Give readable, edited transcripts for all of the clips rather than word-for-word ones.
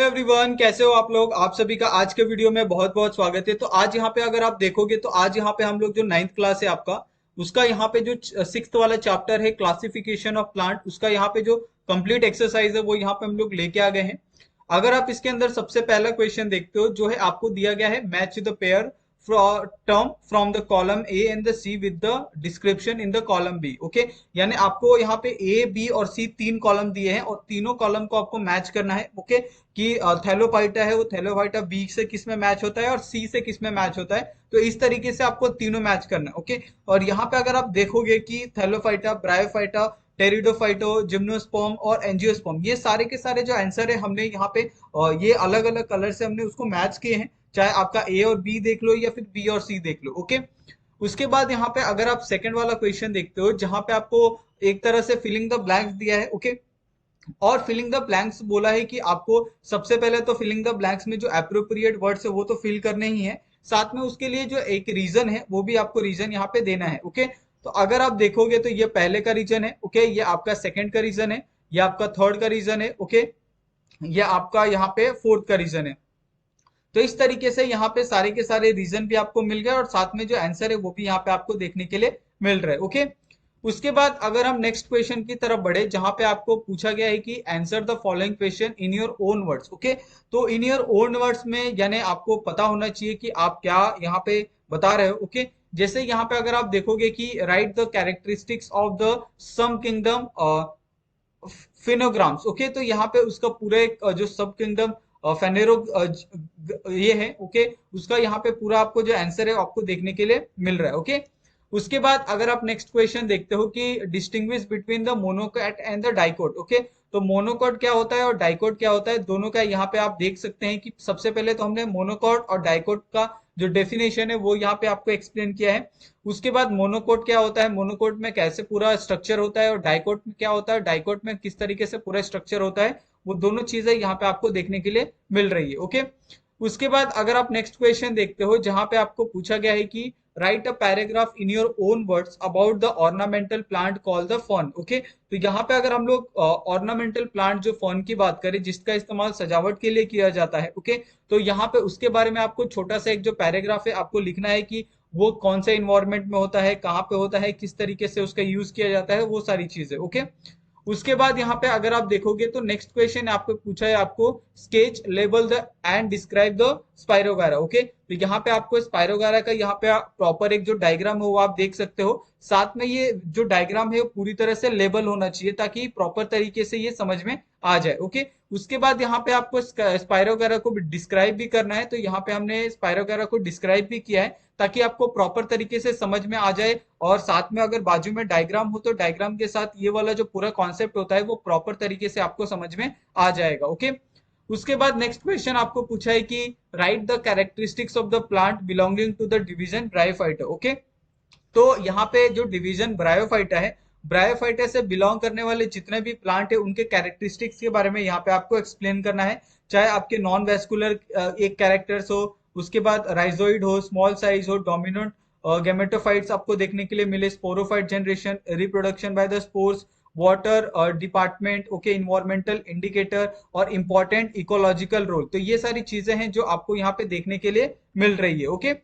Everyone, कैसे हो आप लोग। आप सभी का आज के वीडियो में बहुत बहुत स्वागत है। तो आज यहाँ पे अगर आप देखोगे तो आज यहाँ पे हम लोग जो नाइन्थ क्लास है आपका, उसका यहाँ पे जो सिक्स्थ वाला चैप्टर है क्लासिफिकेशन ऑफ प्लांट, उसका यहाँ पे जो कंप्लीट एक्सरसाइज है वो यहाँ पे हम लोग लेके आ गए हैं। अगर आप इसके अंदर सबसे पहला क्वेश्चन देखते हो जो है आपको दिया गया है match the pair term from the column A and the C with the description in the column B। Okay, यानी आपको यहाँ पे A, B और C तीन कॉलम दिए हैं और तीनों कॉलम को आपको मैच करना है। ओके, कि थैलोफाइटा है वो थैलोफाइटा बी से किस में मैच होता है और सी से किस में मैच होता है। तो इस तरीके से आपको तीनों मैच करना है। ओके, और यहाँ पे अगर आप देखोगे कि थैलोफाइटा, ब्रायोफाइटा, टेरिडोफाइटो, जिम्नोस्पर्म और एंजियोस्पर्म, ये सारे के सारे जो आंसर है हमने यहाँ पे ये अलग अलग कलर से हमने उसको मैच किए हैं। चाहे आपका ए और बी देख लो या फिर बी और सी देख लो। ओके, उसके बाद यहाँ पे अगर आप सेकंड वाला क्वेश्चन देखते हो जहां पे आपको एक तरह से फिलिंग द ब्लैंक्स दिया है। ओके, और फिलिंग द ब्लैंक्स बोला है कि आपको सबसे पहले तो फिलिंग द ब्लैंक्स में जो एप्रोप्रिएट वर्ड्स है वो तो फिल करने ही है, साथ में उसके लिए जो एक रीजन है वो भी आपको रीजन यहाँ पे देना है। ओके, तो अगर आप देखोगे तो ये पहले का रीजन है। ओके, ये आपका सेकंड का रीजन है, ये आपका थर्ड का रीजन है। ओके, ये आपका यहाँ पे फोर्थ का रीजन है। तो इस तरीके से यहाँ पे सारे के सारे रीजन भी आपको मिल गए और साथ में जो आंसर है वो भी यहाँ पे आपको देखने के लिए मिल रहा है। ओके, उसके बाद अगर हम नेक्स्ट क्वेश्चन की तरफ बढ़े जहां पे आपको पूछा गया है कि answer the following question in your own words. Okay, तो इन योर ओन वर्ड्स में यानी आपको पता होना चाहिए कि आप क्या यहाँ पे बता रहे हो। ओके, जैसे यहाँ पे अगर आप देखोगे कि right the characteristics of the some kingdom phanerogams. Okay, तो यहाँ पे उसका पूरा एक जो सब किंगडम फेनेरो ये है। ओके, उसका यहाँ पे पूरा आपको जो आंसर है आपको देखने के लिए मिल रहा है। ओके, उसके बाद अगर आप नेक्स्ट क्वेश्चन देखते हो कि distinguish between the monocot and the dicot. Okay, तो मोनोकोट क्या होता है और डाइकोट क्या होता है, दोनों का यहाँ पे आप देख सकते हैं कि सबसे पहले तो हमने मोनोकोट और डाइकोट का जो डेफिनेशन है वो यहाँ पे आपको एक्सप्लेन किया है। उसके बाद मोनोकोट क्या होता है, मोनोकोट में कैसे पूरा स्ट्रक्चर होता है, और डाइकोट में क्या होता है, डाइकोट में किस तरीके से पूरा स्ट्रक्चर होता है, वो दोनों चीजें यहाँ पे आपको देखने के लिए मिल रही है। ओके, उसके बाद अगर आप नेक्स्ट क्वेश्चन देखते हो जहां पे आपको पूछा गया है कि right a paragraph in your own words about the ornamental plant called the fern. Okay, तो यहाँ पे अगर हम लोग ऑर्नामेंटल प्लांट जो फर्न की बात करें जिसका इस्तेमाल सजावट के लिए किया जाता है। ओके, तो यहाँ पे उसके बारे में आपको छोटा सा एक जो पैराग्राफ है आपको लिखना है कि वो कौन से इन्वायरमेंट में होता है, कहाँ पे होता है, किस तरीके से उसका यूज किया जाता है, वो सारी चीजें। ओके, उसके बाद यहाँ पे अगर आप देखोगे तो नेक्स्ट क्वेश्चन आपको पूछा है आपको sketch label the and describe the spirogyra. Okay, तो यहाँ पे आपको स्पाइरोगारा का यहाँ पे प्रॉपर एक जो डायग्राम है वो आप देख सकते हो, साथ में ये जो डायग्राम है वो पूरी तरह से लेबल होना चाहिए ताकि प्रॉपर तरीके से ये समझ में आ जाए। ओके, उसके बाद यहाँ पे आपको स्पाइरोगारा को डिस्क्राइब भी करना है, तो यहाँ पे हमने स्पाइरोगारा को डिस्क्राइब भी किया है ताकि आपको प्रॉपर तरीके से समझ में आ जाए, और साथ में अगर बाजू में डायग्राम हो तो डायग्राम के साथ ये वाला जो पूरा कॉन्सेप्ट होता है वो प्रॉपर तरीके से आपको समझ में आ जाएगा। ओके, उसके बाद नेक्स्ट क्वेश्चन आपको पूछा है कि right the characteristics of the plant belonging to the division Bryophyta. Okay, तो यहाँ पे जो डिवीजन ब्रायोफाइटा है, ब्रायोफाइटा से बिलोंग करने वाले जितने भी प्लांट है उनके कैरेक्टरिस्टिक्स के बारे में यहाँ पे आपको एक्सप्लेन करना है। चाहे आपके नॉन वेस्कुलर एक कैरेक्टर्स हो, उसके बाद राइजोइड हो, स्मॉल साइज हो, डोमिनेंट गेमेटोफाइट्स आपको देखने के लिए मिले, sporophyte generation, reproduction by the spores, water department, okay, environmental indicator और इंपॉर्टेंट इकोलॉजिकल रोल। तो ये सारी चीजें हैं जो आपको यहाँ पे देखने के लिए मिल रही है। ओके,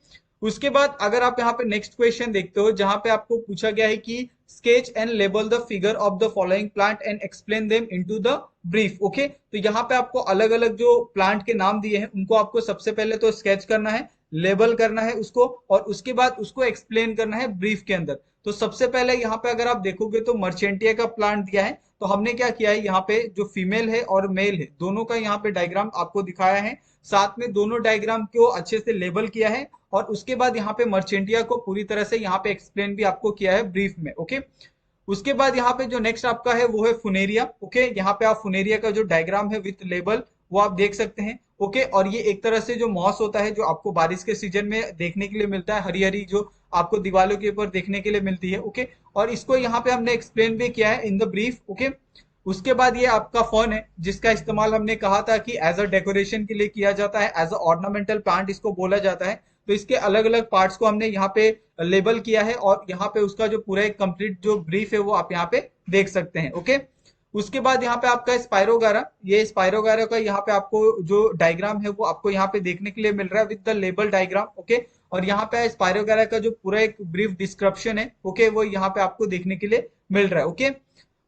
उसके बाद अगर आप यहाँ पे नेक्स्ट क्वेश्चन देखते हो जहां पे आपको पूछा गया है कि sketch and label the figure of the following plant and explain them into the brief. Okay, तो यहाँ पे आपको अलग अलग जो प्लांट के नाम दिए हैं उनको आपको सबसे पहले तो स्केच करना है, लेबल करना है उसको, और उसके बाद उसको एक्सप्लेन करना है ब्रीफ के अंदर। तो सबसे पहले यहाँ पे अगर आप देखोगे तो मर्चेंटिया का प्लांट दिया है, तो हमने क्या किया है यहाँ पे जो फीमेल है और मेल है दोनों का यहाँ पे डायग्राम आपको दिखाया है, साथ में दोनों डायग्राम को अच्छे से लेबल किया है, और उसके बाद यहाँ पे मर्चेंटिया को पूरी तरह से यहाँ पे एक्सप्लेन भी आपको किया है ब्रीफ में। ओके, उसके बाद यहाँ पे जो नेक्स्ट आपका है वो है फुनेरिया। ओके, यहाँ पे आप फुनेरिया का जो डायग्राम है विथ लेबल वो आप देख सकते हैं। ओके, और ये एक तरह से जो मॉस होता है जो आपको बारिश के सीजन में देखने के लिए मिलता है, हरी हरी जो आपको दीवारों के ऊपर देखने के लिए मिलती है। ओके, और इसको यहाँ पे हमने एक्सप्लेन भी किया है इन द ब्रीफ। ओके, उसके बाद ये आपका फर्न है जिसका इस्तेमाल हमने कहा था कि एज अ डेकोरेशन के लिए किया जाता है, एज अ ऑर्नामेंटल प्लांट इसको बोला जाता है। तो इसके अलग अलग पार्ट्स को हमने यहाँ पे लेबल किया है और यहाँ पे उसका जो पूरा एक कंप्लीट जो ब्रीफ है वो आप यहाँ पे देख सकते हैं। ओके, उसके बाद यहाँ पे आपका स्पाइरोगारा, ये स्पाइरोगारा का यहाँ पे आपको जो डायग्राम है वो आपको यहाँ पे देखने के लिए मिल रहा है with the label diagram, okay. और यहाँ पे स्पाइरोगारा का जो पूरा एक ब्रीफ डिस्क्रिप्शन है, ओके, वो यहाँ पे आपको देखने के लिए मिल रहा है, ओके।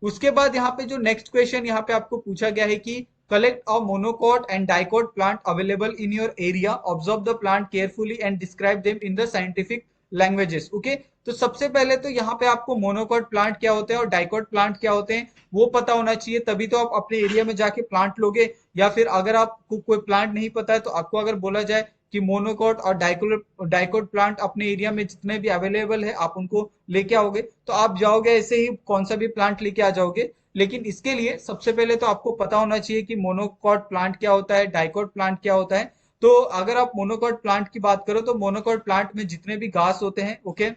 उसके बाद यहाँ पे जो नेक्स्ट क्वेश्चन यहाँ पे आपको पूछा गया है कि collect a monocot and dicot plant available in your area, observe the plant carefully and describe them in the scientific languages, okay. तो सबसे पहले तो यहाँ पे आपको मोनोकॉट प्लांट क्या होते हैं और डाइकॉट प्लांट क्या होते हैं वो पता होना चाहिए, तभी तो आप अपने एरिया में जाके प्लांट लोगे। या फिर अगर आपको कोई प्लांट नहीं पता है तो आपको अगर बोला जाए कि मोनोकॉट और डाइकोट प्लांट अपने एरिया में जितने भी अवेलेबल है आप उनको लेके आओगे, तो आप जाओगे ऐसे ही कौन सा भी प्लांट लेके आ जाओगे। लेकिन इसके लिए सबसे पहले तो आपको पता होना चाहिए कि मोनोकॉट प्लांट क्या होता है, डाइकोट प्लांट क्या होता है। तो अगर आप मोनोकॉट प्लांट की बात करो तो मोनोकॉट प्लांट में जितने भी घास होते हैं, ओके,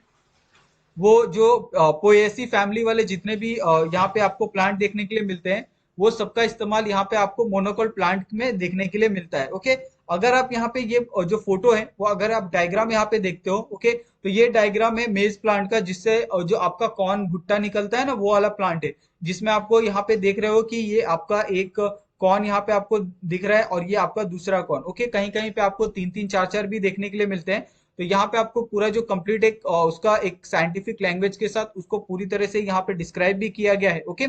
वो जो पोएसी फैमिली वाले जितने भी यहाँ पे आपको प्लांट देखने के लिए मिलते हैं, वो सबका इस्तेमाल यहाँ पे आपको मोनोकोल प्लांट में देखने के लिए मिलता है, ओके। अगर आप यहाँ पे ये जो फोटो है वो अगर आप डायग्राम यहाँ पे देखते हो, ओके, तो ये डायग्राम है मेज प्लांट का, जिससे जो आपका कॉर्न भुट्टा निकलता है ना, वो वाला प्लांट है। जिसमें आपको यहाँ पे देख रहे हो कि ये आपका एक कॉर्न यहाँ पे आपको दिख रहा है और ये आपका दूसरा कॉर्न, ओके। कहीं कहीं पे आपको तीन तीन चार चार भी देखने के लिए मिलते हैं। तो यहाँ पे आपको पूरा जो कंप्लीट एक उसका एक साइंटिफिक लैंग्वेज के साथ उसको पूरी तरह से यहाँ पे डिस्क्राइब भी किया गया है, ओके।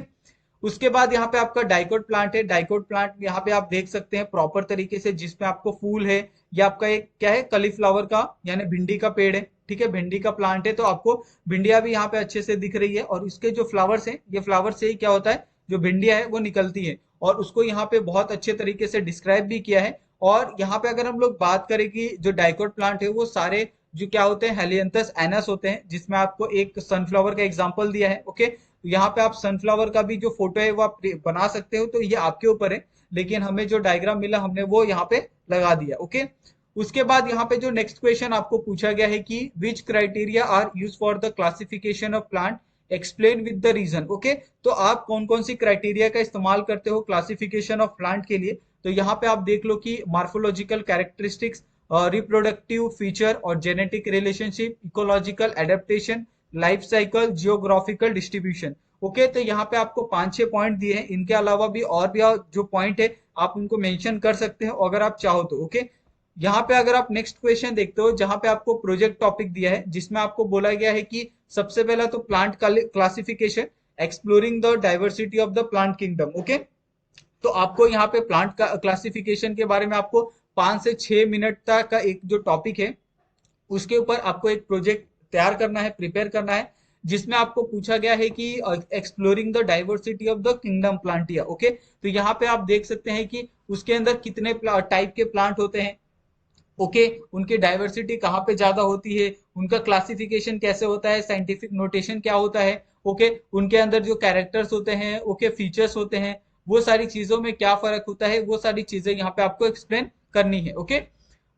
उसके बाद यहाँ पे आपका डाइकोट प्लांट है। डाइकोट प्लांट यहाँ पे आप देख सकते हैं प्रॉपर तरीके से, जिसमें आपको फूल है। ये आपका एक क्या है, कलीफ्लावर का यानी भिंडी का पेड़ है, ठीक है, भिंडी का प्लांट है। तो आपको भिंडिया भी यहाँ पे अच्छे से दिख रही है और इसके जो फ्लावर्स हैं, ये फ्लावर से ही क्या होता है, जो भिंडिया है वो निकलती है। और उसको यहाँ पे बहुत अच्छे तरीके से डिस्क्राइब भी किया है। और यहाँ पे अगर हम लोग बात करें कि जो डाइकोट प्लांट है वो सारे जो क्या होते हैं, हेलियंथस एनस होते हैं, जिसमें आपको एक सनफ्लावर का एग्जांपल दिया है, ओके। तो यहाँ पे आप सनफ्लावर का भी जो फोटो है वो आप बना सकते हो, तो ये आपके ऊपर है। लेकिन हमें जो डायग्राम मिला हमने वो यहाँ पे लगा दिया, ओके। उसके बाद यहाँ पे जो नेक्स्ट क्वेश्चन आपको पूछा गया है कि which criteria are use for the classification of plant, explain with the reason, okay. तो आप कौन कौन सी क्राइटेरिया का इस्तेमाल करते हो क्लासिफिकेशन ऑफ प्लांट के लिए। तो यहाँ पे आप देख लो कि मार्फोलॉजिकल कैरेक्टरिस्टिक्स, रिप्रोडक्टिव फीचर और genetic relationship, ecological adaptation, life cycle, geographical distribution, okay. तो यहाँ पे आपको 5-6 पॉइंट दिए हैं। इनके अलावा भी और भी जो पॉइंट है आप उनको मेंशन कर सकते हो अगर आप चाहो तो, ओके। यहाँ पे अगर आप नेक्स्ट क्वेश्चन देखते हो, जहां पे आपको प्रोजेक्ट टॉपिक दिया है, जिसमें आपको बोला गया है कि सबसे पहला तो plant classification, exploring the diversity of the plant kingdom, okay. तो आपको यहाँ पे प्लांट का क्लासिफिकेशन के बारे में आपको 5 से 6 मिनट तक का एक जो टॉपिक है उसके ऊपर आपको एक प्रोजेक्ट तैयार करना है, प्रिपेयर करना है, जिसमें आपको पूछा गया है कि exploring the diversity of the kingdom plantae, okay. तो यहाँ पे आप देख सकते हैं कि उसके अंदर कितने टाइप के प्लांट होते हैं, ओके, उनकी डाइवर्सिटी कहाँ पे ज्यादा होती है, उनका क्लासिफिकेशन कैसे होता है, साइंटिफिक नोटेशन क्या होता है, ओके, उनके अंदर जो कैरेक्टर्स होते हैं, ओके, फीचर्स होते हैं, वो सारी चीजों में क्या फर्क होता है, वो सारी चीजें यहाँ पे आपको एक्सप्लेन करनी है, ओके।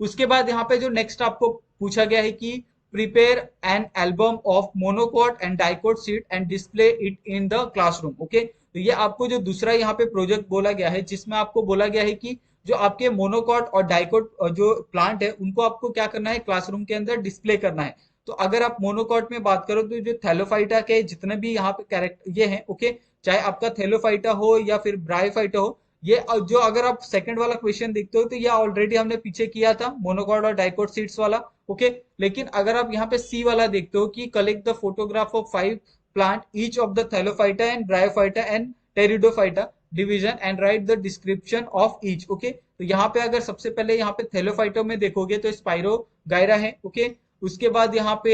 उसके बाद यहाँ पे जो नेक्स्ट आपको पूछा गया है कि prepare an album of monocot and dicot seat and display it in the classroom, okay. तो ये आपको जो दूसरा यहाँ पे प्रोजेक्ट बोला गया है, जिसमें आपको बोला गया है कि जो आपके मोनोकॉट और डाइकोट जो प्लांट है उनको आपको क्या करना है, क्लासरूम के अंदर डिस्प्ले करना है। तो अगर आप मोनोकॉट में बात करो तो जो थैलोफाइटा के जितने भी यहाँ पे कैरेक्टर ये हैं, ओके, चाहे आपका थैलोफाइटा हो या फिर ब्रायोफाइटा हो, ये जो अगर आप सेकंड वाला क्वेश्चन देखते हो तो ये ऑलरेडी हमने पीछे किया था, मोनोकॉट और डाइकोट सीड्स वाला, ओके। लेकिन अगर आप यहाँ पे सी वाला देखते हो कि collect the photograph of 5 plant each of the Thallophyta and bryophyta and pteridophyta division and right the description of each, okay. तो यहाँ पे अगर सबसे पहले यहाँ पे थैलोफाइटो में देखोगे तो स्पाइरो गायरा है, ओके। उसके बाद यहाँ पे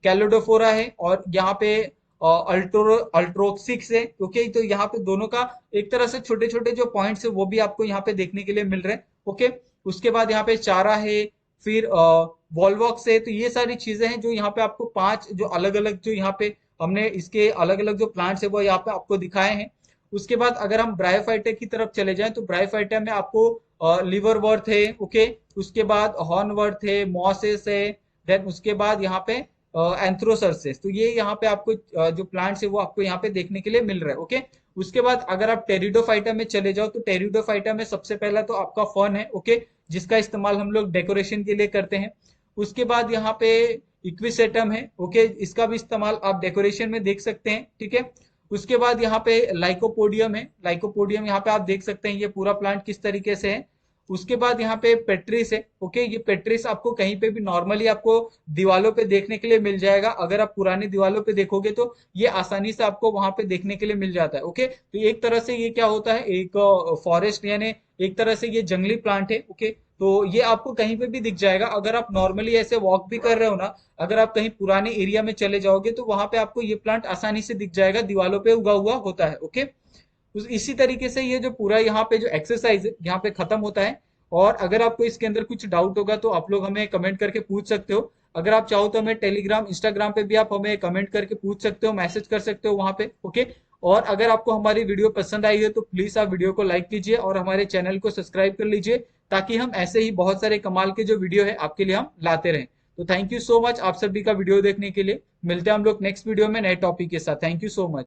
कैलोडोफोरा है और यहाँ पे अल्ट्रोक्सिक्स है, ओके। तो यहाँ पे दोनों का एक तरह से छोटे छोटे जो पॉइंट्स है वो भी आपको यहाँ पे देखने के लिए मिल रहे हैं, ओके। उसके बाद यहाँ पे चारा है, फिर वॉलवॉक्स है। तो ये सारी चीजें हैं जो यहाँ पे आपको 5 जो अलग अलग जो यहाँ पे हमने इसके अलग अलग जो प्लांट्स है वो यहाँ पे आपको दिखाए हैं। उसके बाद अगर हम ब्रायोफाइटा की तरफ चले जाएं तो ब्रायोफाइटा में आपको लिवरवर्थ है, ओके। उसके बाद हॉर्नवर्थ है, मॉसेस है, देन उसके बाद यहाँ पे एंथ्रोसर्सेस। तो ये यहाँ पे आपको जो प्लांट्स है वो आपको यहाँ पे देखने के लिए मिल रहा है, ओके। उसके बाद अगर आप टेरिडोफाइटा में चले जाओ तो टेरिडोफाइटा में सबसे पहला तो आपका फर्न है, ओके, जिसका इस्तेमाल हम लोग डेकोरेशन के लिए करते हैं। उसके बाद यहाँ पे इक्विसेटम है, ओके, इसका भी इस्तेमाल आप डेकोरेशन में देख सकते हैं, ठीक है। उसके बाद यहाँ पे लाइकोपोडियम है, लाइकोपोडियम यहाँ पे आप देख सकते हैं ये पूरा प्लांट किस तरीके से है। उसके बाद यहाँ पे पेट्रिस है, ओके, ये पेट्रिस आपको कहीं पे भी नॉर्मली आपको दीवालों पे देखने के लिए मिल जाएगा। अगर आप पुरानी दीवालों पे देखोगे तो ये आसानी से आपको वहां पे देखने के लिए मिल जाता है, ओके। तो एक तरह से ये क्या होता है, एक फॉरेस्ट यानी एक तरह से ये जंगली प्लांट है, ओके। तो ये आपको कहीं पे भी दिख जाएगा। अगर आप नॉर्मली ऐसे वॉक भी कर रहे हो ना, अगर आप कहीं पुराने एरिया में चले जाओगे तो वहां पे आपको ये प्लांट आसानी से दिख जाएगा, दीवालों पे उगा हुआ होता है, ओके। इसी तरीके से ये जो पूरा यहाँ पे जो एक्सरसाइज है यहाँ पे खत्म होता है। और अगर आपको इसके अंदर कुछ डाउट होगा तो आप लोग हमें कमेंट करके पूछ सकते हो। अगर आप चाहो तो हमें टेलीग्राम इंस्टाग्राम पे भी आप हमें कमेंट करके पूछ सकते हो, मैसेज कर सकते हो वहां पे, ओके। और अगर आपको हमारी वीडियो पसंद आई है तो प्लीज आप वीडियो को लाइक कीजिए और हमारे चैनल को सब्सक्राइब कर लीजिए, ताकि हम ऐसे ही बहुत सारे कमाल के जो वीडियो है आपके लिए हम लाते रहें। तो थैंक यू सो मच आप सभी का वीडियो देखने के लिए। मिलते हैं हम लोग नेक्स्ट वीडियो में नए टॉपिक के साथ। Thank you so much.